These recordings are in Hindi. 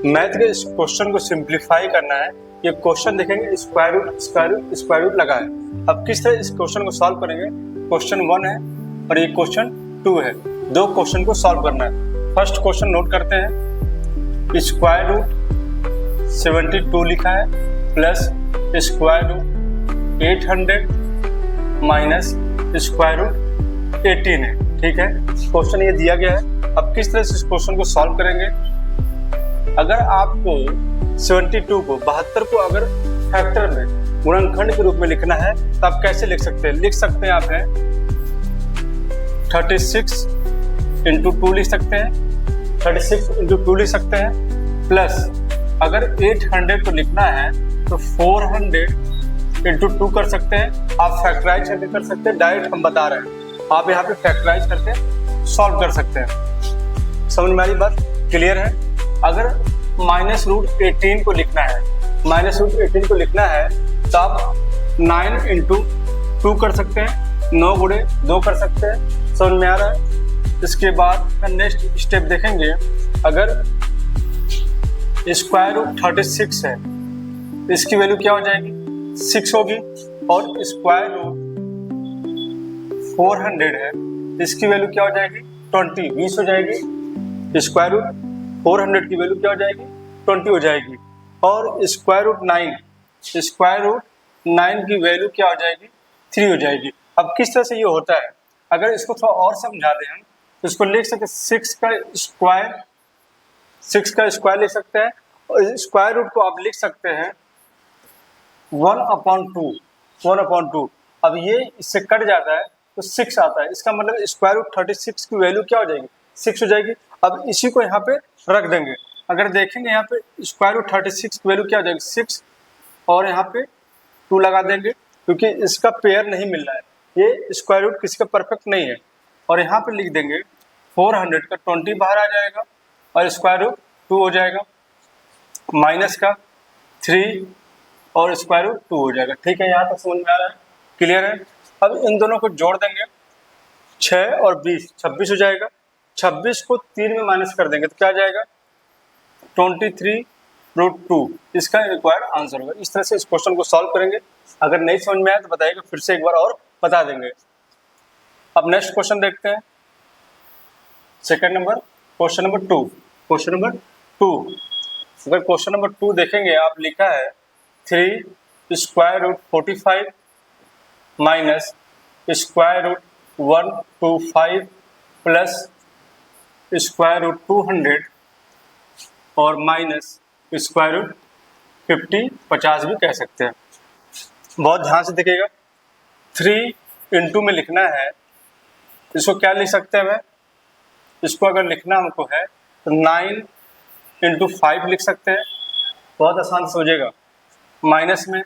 मैथ के इस क्वेश्चन को सिंप्लीफाई करना है। ये क्वेश्चन देखेंगे स्क्वायर रूट लगा है। अब किस तरह इस क्वेश्चन को सॉल्व करेंगे। क्वेश्चन 1 है और ये क्वेश्चन 2 है। दो क्वेश्चन को सॉल्व करना है। फर्स्ट क्वेश्चन नोट करते हैं। स्क्वायर रूट 72 लिखा है plus square root 800 minus square root 18 है। ठीक है, क्वेश्चन ये दिया गया है। अब किस तरह से इस क्वेश्चन को सॉल्व करेंगे। अगर आपको 72 को 72 को अगर फैक्टर में गुणनखंड के रूप में लिखना है तो आप कैसे लिख सकते हैं। लिख सकते हैं आप 36 इंटू 2 लिख सकते हैं। 36 इंटू 2 लिख सकते हैं प्लस अगर 800 को लिखना है तो 400 इंटू 2 कर सकते हैं। आप फैक्टराइज करके कर सकते हैं। डायरेक्ट हम बता रहे हैं, आप यहाँ पे फैक्टराइज करके सॉल्व कर सकते हैं। समझ में आ रही बात, क्लियर है। अगर -√18 को लिखना है, -√18 को लिखना है तो आप 9 इंटू 2 कर सकते हैं, 9 गुणे 2 कर सकते हैं। समझ में आ रहा है। इसके बाद नेक्स्ट स्टेप देखेंगे। अगर स्क्वायर रूट 36 है, इसकी वैल्यू क्या हो जाएगी, 6 होगी। और स्क्वायर रूट 400 है, इसकी वैल्यू क्या हो जाएगी, 20 हो जाएगी। स्क्वायर रूट 400 की वैल्यू क्या हो जाएगी, 20 हो जाएगी। और स्क्वायर रूट 9 की वैल्यू क्या हो जाएगी, 3 हो जाएगी। अब किस तरह से ये होता है, अगर इसको थोड़ा और समझा दें हम तो इसको लिख सकते हैं 6 का स्क्वायर लिख सकते हैं। और स्क्वायर रूट को आप लिख सकते हैं 1/2। अब ये इससे कट जाता है तो 6 आता है। इसका मतलब स्क्वायर रूट 36 की वैल्यू क्या हो जाएगी, 6 हो जाएगी। अब इसी को यहाँ पे रख देंगे। अगर देखेंगे यहाँ पे स्क्वायर रूट 36 की वैल्यू क्या हो जाएगी, 6 और यहाँ पे 2 लगा देंगे क्योंकि इसका पेयर नहीं मिल रहा है। ये स्क्वायर रूट किसी का परफेक्ट नहीं है। और यहाँ पे लिख देंगे 400 का 20 बाहर आ जाएगा और स्क्वायर रूट 2 हो जाएगा, माइनस का 3 और स्क्वायर रूट 2 हो जाएगा। ठीक है, यहाँ तक समझ में आ रहा है, क्लियर है। अब इन दोनों को जोड़ देंगे, 6 और 20 26 हो जाएगा। 26 को 3 में माइनस कर देंगे तो क्या आ जाएगा, 23√2। इसका रिक्वायर्ड आंसर होगा। इस तरह से इस क्वेश्चन को सॉल्व करेंगे। अगर नहीं समझ में आया तो बताइएगा, फिर से एक बार और बता देंगे। अब नेक्स्ट क्वेश्चन देखते हैं। Second number, question number 2। अगर क्वेश्चन नंबर 2 देखेंगे, आप लिखा है 3 square root 45 minus square root 125 plus square root 200 और माइनस स्क्वायर रूट 50 भी कह सकते हैं। बहुत ध्यान से देखिएगा। 3 इंटू में लिखना है, इसको क्या लिख सकते हैं मैं, इसको अगर लिखना हमको है तो 9 इंटू 5 लिख सकते हैं। बहुत आसान से समझिएगा। माइनस में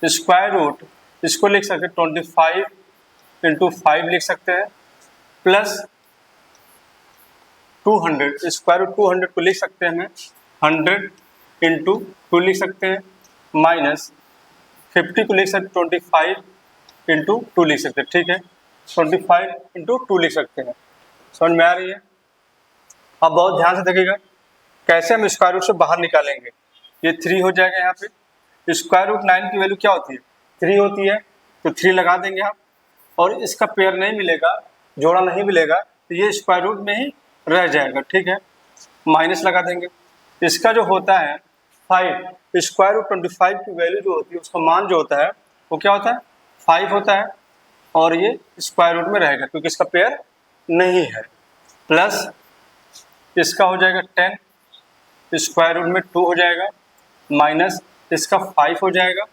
स्क्वायर रूट, इसको लिख सकते हैं 25 इंटू 5 लिख सकते हैं प्लस 200, स्क्वायर रूट 200 को लिख सकते हैं हमें 100 इंटू 2 लिख सकते हैं, माइनस 50 को लिख सकते हैं 25 इंटू 2 लिख सकते हैं। ठीक है, 25 इंटू 2 लिख सकते हैं। समझ में आ रही है। अब बहुत ध्यान से देखिएगा कैसे हम स्क्वायर रूट से बाहर निकालेंगे। ये 3 हो जाएगा। यहाँ पे स्क्वायर रूट 9 की वैल्यू क्या होती है, 3 होती है, तो 3 लगा देंगे आप। और इसका पेयर नहीं मिलेगा, जोड़ा नहीं मिलेगा, तो ये स्क्वायर रूट में ही रह जाएगा। ठीक है, माइनस लगा देंगे। इसका जो होता है 5, स्क्वायर रूट 25 की वैल्यू जो होती है, उसका मान जो होता है वो क्या होता है, 5 होता है। और ये स्क्वायर रूट में रहेगा क्योंकि इसका पेयर नहीं है। प्लस इसका हो जाएगा 10, स्क्वायर रूट में 2 हो जाएगा, माइनस इसका 5 हो जाएगा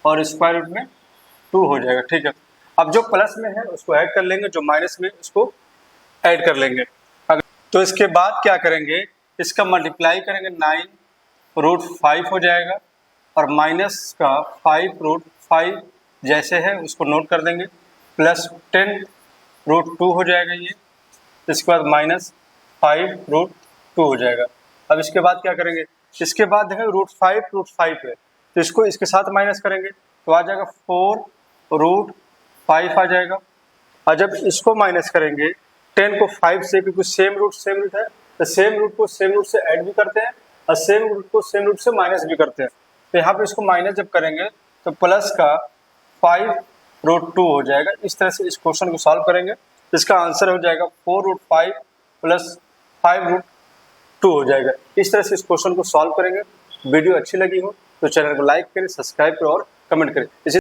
और स्क्वायर रूट में 2 हो जाएगा। ठीक है, अब जो प्लस में है उसको ऐड कर लेंगे, जो माइनस में उसको ऐड कर लेंगे। तो इसके बाद क्या करेंगे, इसका मल्टीप्लाई करेंगे, 9√5 हो जाएगा और माइनस का 5√5 जैसे है उसको नोट कर देंगे, प्लस 10√2 हो जाएगा ये। इसके बाद माइनस 5√2 हो जाएगा। अब इसके बाद क्या करेंगे, इसके बाद देखें √5 है तो इसको इसके साथ माइनस करेंगे तो आ जाएगा 4√5 आ जाएगा। और जब इसको माइनस करेंगे 10 को 5 से, क्योंकि सेम रूट है तो सेम रूट को सेम रूट से ऐड भी करते हैं और सेम रूट को सेम रूट से माइनस भी करते हैं। तो यहाँ पे इसको माइनस जब करेंगे तो प्लस का 5√2 हो जाएगा। इस तरह से इस क्वेश्चन को सॉल्व करेंगे, इसका आंसर हो जाएगा 4√5 प्लस 5√2 हो जाएगा। इस तरह से इस क्वेश्चन को सॉल्व करेंगे। वीडियो अच्छी लगी हो तो चैनल को लाइक करें, सब्सक्राइब करें और कमेंट करें।